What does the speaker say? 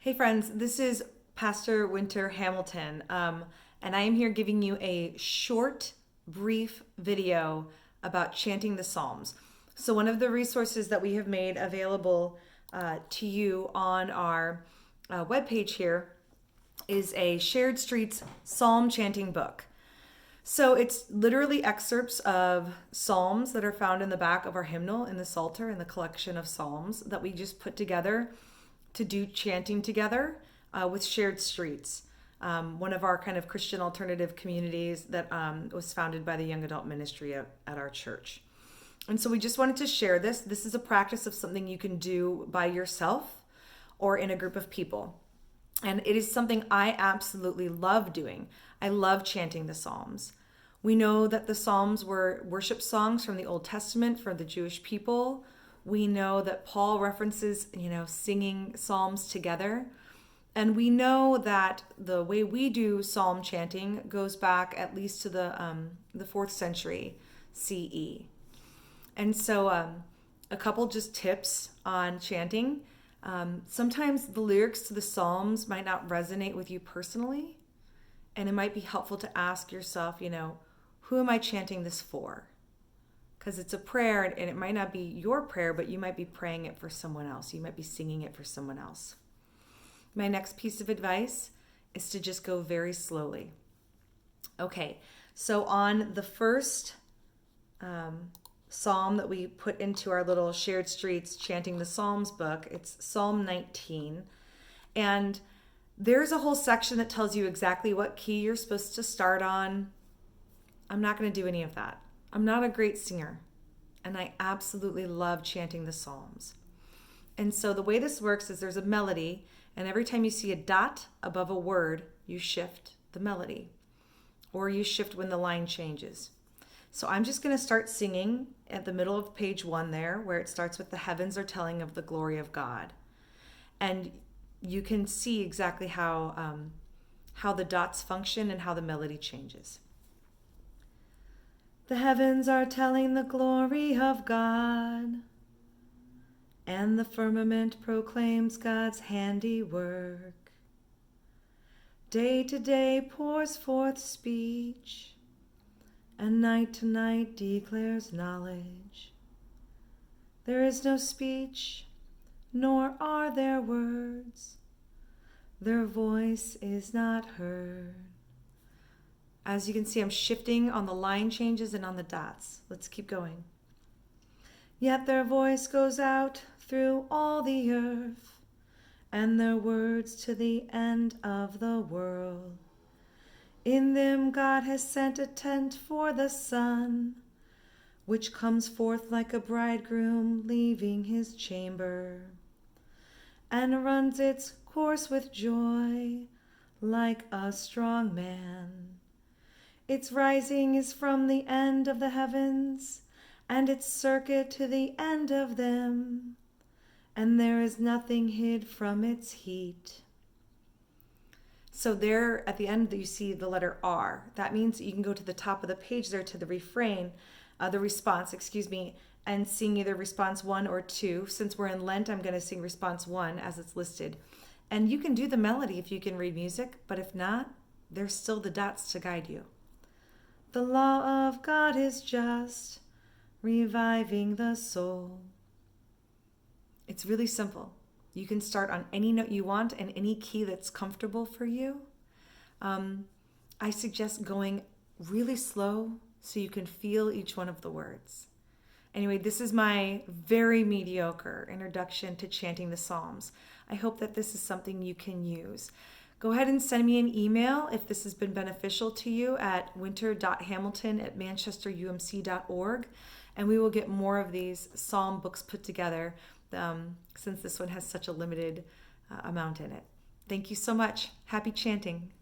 Hey friends, this is Pastor Winter Hamilton, and I am here giving you a short, brief video about chanting the Psalms. So one of the resources that we have made available to you on our webpage here is a Shared Streets Psalm chanting book. So it's literally excerpts of psalms that are found in the back of our hymnal in the Psalter, in the collection of psalms that we just put together to do chanting together with Shared Streets, one of our kind of Christian alternative communities that was founded by the young adult ministry at our church. And so we just wanted to share this. This is a practice of something you can do by yourself or in a group of people. And it is something I absolutely love doing. I love chanting the Psalms. We know that the Psalms were worship songs from the Old Testament for the Jewish people. We know that Paul references, singing psalms together. And we know that the way we do psalm chanting goes back at least to the 4th century CE. And so a couple just tips on chanting. Sometimes the lyrics to the psalms might not resonate with you personally. And it might be helpful to ask yourself, who am I chanting this for? Because it's a prayer and it might not be your prayer, but you might be praying it for someone else. You might be singing it for someone else. My next piece of advice is to just go very slowly. Okay, so on the first psalm that we put into our little Shared Streets Chanting the Psalms book, it's Psalm 19. And there's a whole section that tells you exactly what key you're supposed to start on. I'm not going to do any of that. I'm not a great singer, and I absolutely love chanting the Psalms. And so the way this works is there's a melody, and every time you see a dot above a word, you shift the melody, or you shift when the line changes. So I'm just going to start singing at the middle of page 1 there, where it starts with "The heavens are telling of the glory of God." And you can see exactly how the dots function and how the melody changes. The heavens are telling the glory of God, and the firmament proclaims God's handiwork. Day to day pours forth speech, and night to night declares knowledge. There is no speech, nor are there words. Their voice is not heard. As you can see, I'm shifting on the line changes and on the dots. Let's keep going. Yet their voice goes out through all the earth, and their words to the end of the world. In them God has sent a tent for the sun, which comes forth like a bridegroom leaving his chamber, and runs its course with joy like a strong man. Its rising is from the end of the heavens, and its circuit to the end of them, and there is nothing hid from its heat. So there at the end you see the letter R. That means you can go to the top of the page there to the response, and sing either response 1 or 2. Since we're in Lent, I'm going to sing response 1 as it's listed. And you can do the melody if you can read music, but if not, there's still the dots to guide you. The law of God is just, reviving the soul. It's really simple. You can start on any note you want and any key that's comfortable for you. I suggest going really slow so you can feel each one of the words. Anyway, this is my very mediocre introduction to chanting the Psalms. I hope that this is something you can use. Go ahead and send me an email if this has been beneficial to you at winter.hamilton@manchesterumc.org, and we will get more of these psalm books put together since this one has such a limited amount in it. Thank you so much. Happy chanting.